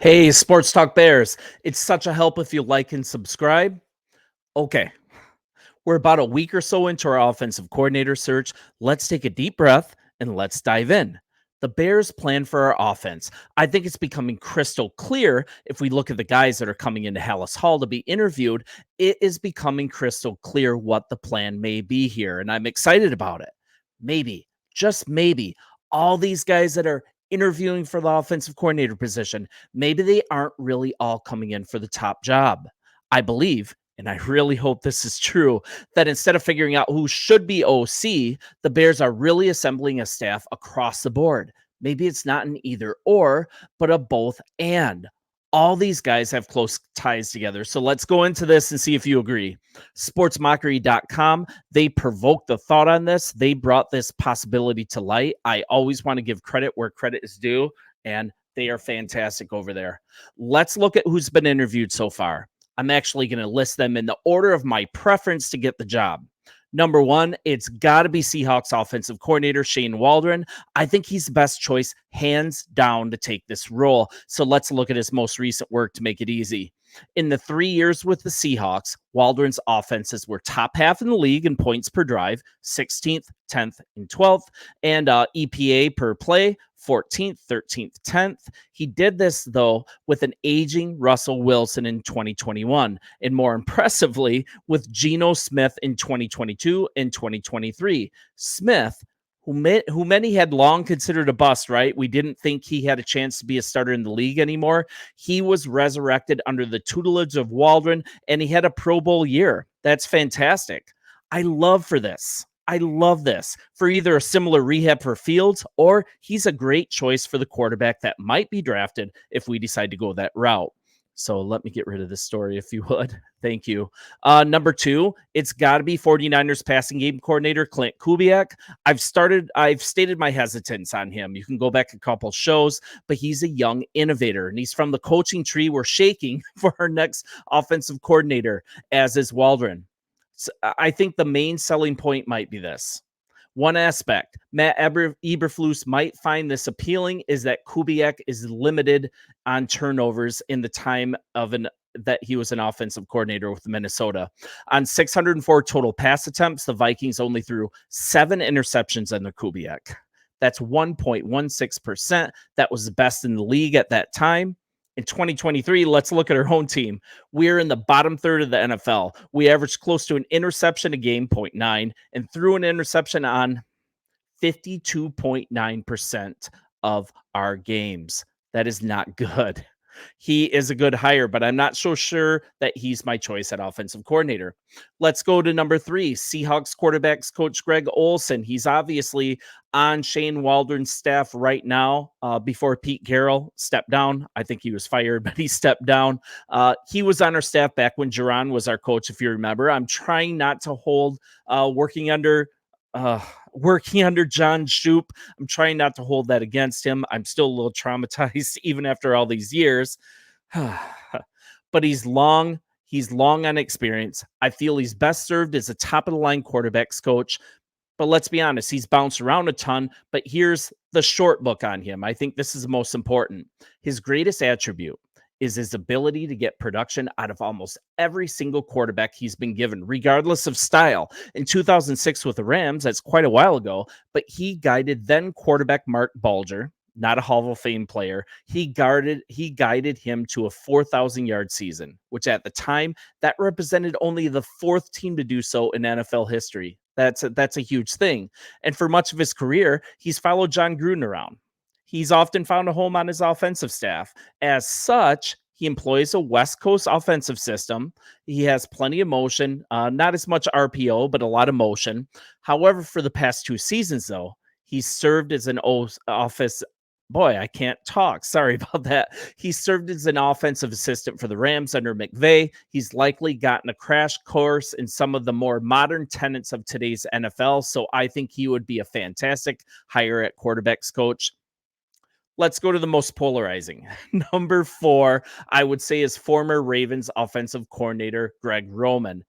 Hey, Sports Talk Bears. It's such a help if you like and subscribe. Okay, we're about a week or so into our offensive coordinator search. Let's take a deep breath and let's dive in. The Bears' plan for our offense. I think it's becoming crystal clear if we look at the guys that are coming into Halas Hall to be interviewed. It is becoming crystal clear what the plan may be here, and I'm excited about it. Maybe, just maybe, all these guys that are interviewing for the offensive coordinator position, maybe they aren't really all coming in for the top job. I believe, and I really hope this is true, that instead of figuring out who should be OC, the Bears are really assembling a staff across the board. Maybe it's not an either or, but a both and. All these guys have close ties together. So let's go into this and see if you agree. Sportsmockery.com, they provoked the thought on this. They brought this possibility to light. I always want to give credit where credit is due, and they are fantastic over there. Let's look at who's been interviewed so far. I'm actually going to list them in the order of my preference to get the job. Number one, it's got to be Seahawks offensive coordinator Shane Waldren. I think he's the best choice, hands down, to take this role. So let's look at his most recent work to make it easy. In the 3 years with the Seahawks, Waldron's offenses were top half in the league in points per drive, 16th, 10th, and 12th, and EPA per play, 14th, 13th, 10th. He did this, though, with an aging Russell Wilson in 2021, and more impressively, with Geno Smith in 2022 and 2023. Smith, who many had long considered a bust, right? We didn't think he had a chance to be a starter in the league anymore. He was resurrected under the tutelage of Waldron, and he had a Pro Bowl year. That's fantastic. I love this for either a similar rehab for Fields, or he's a great choice for the quarterback that might be drafted if we decide to go that route. So let me get rid of this story, if you would. Thank you. Number two, it's got to be 49ers passing game coordinator Clint Kapp. I've stated my hesitance on him. You can go back a couple shows, but he's a young innovator, and he's from the coaching tree we're shaking for our next offensive coordinator, as is Waldron. So I think the main selling point might be this. One aspect Matt Eberflus might find this appealing is that Kubiak is limited on turnovers in the time of that he was an offensive coordinator with Minnesota. On 604 total pass attempts, the Vikings only threw 7 interceptions under Kubiak. That's 1.16%. That was the best in the league at that time. In 2023, let's look at our home team. We're in the bottom third of the NFL. We averaged close to an interception a game, 0.9, and threw an interception on 52.9% of our games. That is not good. He is a good hire, but I'm not so sure that he's my choice at offensive coordinator. Let's go to number 3, Seahawks quarterbacks coach Greg Olsen. He's obviously on Shane Waldron's staff right now before Pete Carroll stepped down. I think he was fired, but he stepped down. He was on our staff back when Jerron was our coach, if you remember. I'm trying not to hold working under John Shoop. I'm trying not to hold that against him. I'm still a little traumatized even after all these years. But he's long on experience. I feel he's best served as a top of the line quarterbacks coach. But let's be honest, he's bounced around a ton. But here's the short book on him. I think this is the most important. His greatest attribute is his ability to get production out of almost every single quarterback he's been given, regardless of style. In 2006 with the Rams, that's quite a while ago, but he guided then quarterback Mark Bulger, not a Hall of Fame player. He guided him to a 4,000-yard season, which at the time, that represented only the 4th team to do so in NFL history. That's a huge thing. And for much of his career, he's followed John Gruden around. He's often found a home on his offensive staff. As such, he employs a West Coast offensive system. He has plenty of motion, not as much RPO, but a lot of motion. However, for the past 2 seasons, though, he's served as an office. Boy, I can't talk. Sorry about that. He served as an offensive assistant for the Rams under McVay. He's likely gotten a crash course in some of the more modern tenets of today's NFL. So I think he would be a fantastic hire at quarterbacks coach. Let's go to the most polarizing. Number 4, I would say, is former Ravens offensive coordinator Greg Roman.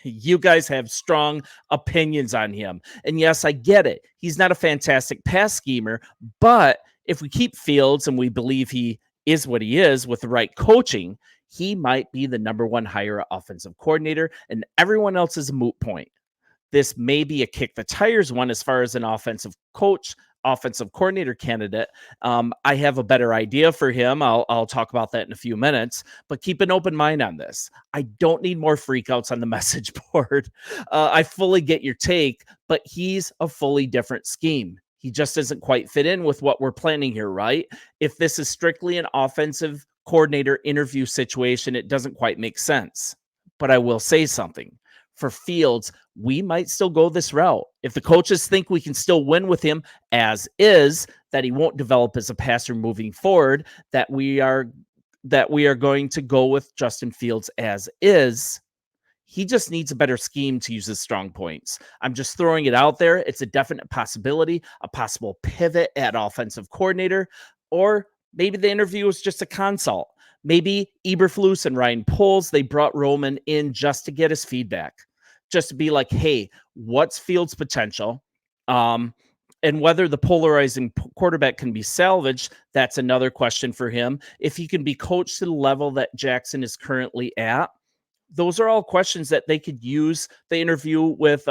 You guys have strong opinions on him. And yes, I get it. He's not a fantastic pass schemer, but if we keep Fields and we believe he is what he is with the right coaching, he might be the number one hire offensive coordinator, and everyone else is a moot point. This may be a kick the tires one as far as an offensive coordinator candidate. I have a better idea for him. I'll talk about that in a few minutes, but keep an open mind on this. I don't need more freakouts on the message board. I fully get your take, but he's a fully different scheme. He just doesn't quite fit in with what we're planning here, right? If this is strictly an offensive coordinator interview situation, it doesn't quite make sense. But I will say something. For Fields, we might still go this route. If the coaches think we can still win with him as is, that he won't develop as a passer moving forward, that we are going to go with Justin Fields as is. He just needs a better scheme to use his strong points. I'm just throwing it out there. It's a definite possibility, a possible pivot at offensive coordinator, or maybe the interview was just a consult. Maybe Eberflus and Ryan Poles, they brought Roman in just to get his feedback, just to be like, hey, what's Fields' potential? And whether the polarizing quarterback can be salvaged, that's another question for him. If he can be coached to the level that Jackson is currently at, those are all questions that they could use the interview with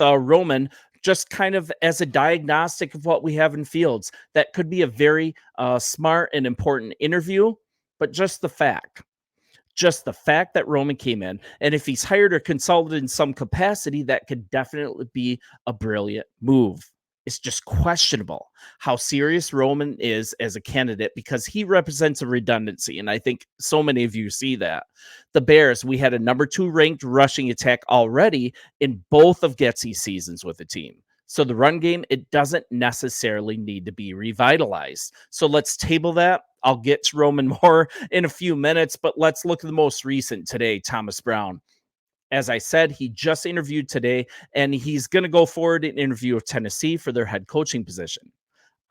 Roman just kind of as a diagnostic of what we have in Fields. That could be a very smart and important interview, but just the fact that Roman came in, and if he's hired or consulted in some capacity, that could definitely be a brilliant move. It's just questionable how serious Roman is as a candidate because he represents a redundancy. And I think so many of you see that. The Bears, we had a number 2 ranked rushing attack already in both of Getsy's seasons with the team. So the run game, it doesn't necessarily need to be revitalized. So let's table that. I'll get to Roman more in a few minutes, but let's look at the most recent today, Thomas Brown. As I said, he just interviewed today, and he's going to go forward and interview with Tennessee for their head coaching position.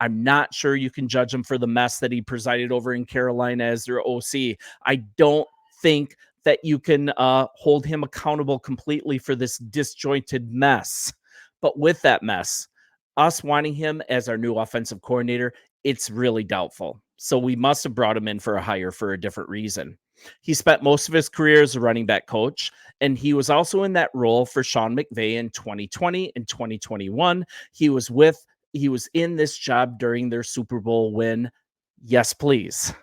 I'm not sure you can judge him for the mess that he presided over in Carolina as their OC. I don't think that you can hold him accountable completely for this disjointed mess. But with that mess, us wanting him as our new offensive coordinator, it's really doubtful. So we must have brought him in for a hire for a different reason. He spent most of his career as a running back coach, and he was also in that role for Sean McVay in 2020 and 2021. He was in this job during their Super Bowl win. Yes, please.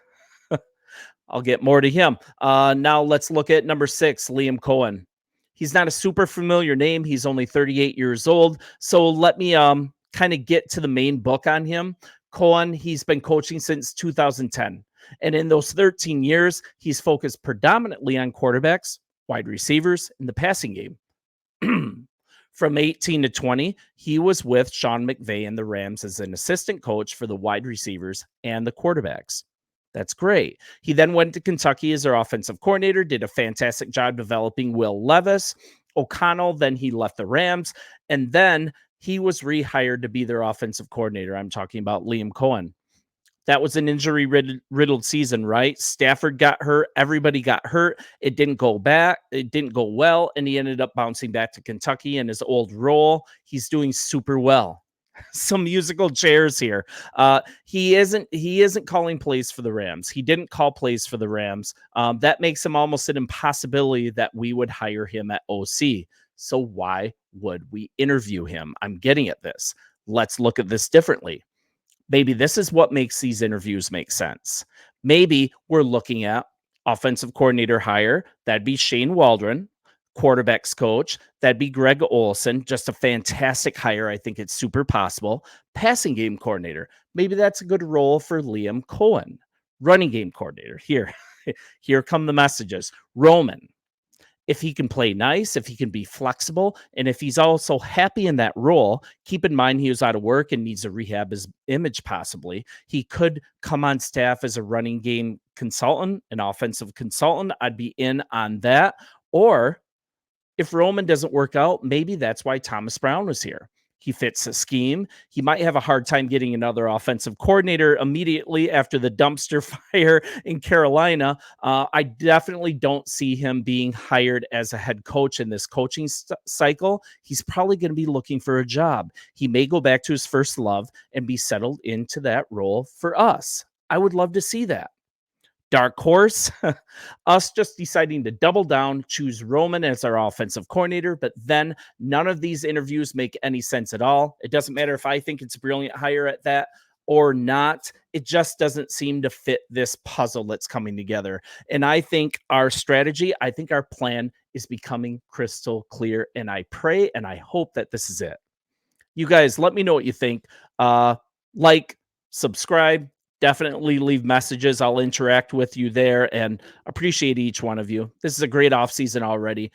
I'll get more to him. Now let's look at number 6, Liam Cohen. He's not a super familiar name. He's only 38 years old. So let me kind of get to the main book on him. Cohen, he's been coaching since 2010. And in those 13 years, he's focused predominantly on quarterbacks, wide receivers, and the passing game. From 18 to 20, he was with Sean McVay and the Rams as an assistant coach for the wide receivers and the quarterbacks. That's great. He then went to Kentucky as their offensive coordinator, did a fantastic job developing Will Levis. O'Connell, then he left the Rams, and then he was rehired to be their offensive coordinator. I'm talking about Liam Cohen. That was an injury-riddled season, right? Stafford got hurt. Everybody got hurt. It didn't go well, and he ended up bouncing back to Kentucky in his old role. He's doing super well. Some musical chairs here. He isn't calling plays for the Rams. He didn't call plays for the Rams. That makes him almost an impossibility that we would hire him at OC. So why would we interview him? I'm getting at this. Let's look at this differently. Maybe this is what makes these interviews make sense. Maybe we're looking at offensive coordinator hire. That'd be Shane Waldren. Quarterbacks coach. That'd be Greg Olsen. Just a fantastic hire. I think it's super possible. Passing game coordinator. Maybe that's a good role for Liam Cohen. Running game coordinator. Here come the messages. Roman. If he can play nice, if he can be flexible, and if he's also happy in that role, keep in mind he was out of work and needs to rehab his image possibly. He could come on staff as a running game consultant, an offensive consultant. I'd be in on that. Or if Roman doesn't work out, maybe that's why Thomas Brown was here. He fits the scheme. He might have a hard time getting another offensive coordinator immediately after the dumpster fire in Carolina. I definitely don't see him being hired as a head coach in this coaching cycle. He's probably going to be looking for a job. He may go back to his first love and be settled into that role for us. I would love to see that. Dark horse, us just deciding to double down, choose Roman as our offensive coordinator, but then none of these interviews make any sense at all. It doesn't matter if I think it's a brilliant hire at that or not. It just doesn't seem to fit this puzzle that's coming together. And I think our strategy, I think our plan is becoming crystal clear. And I pray and I hope that this is it. You guys, let me know what you think. Like, subscribe, definitely leave messages. I'll interact with you there and appreciate each one of you. This is a great off season already.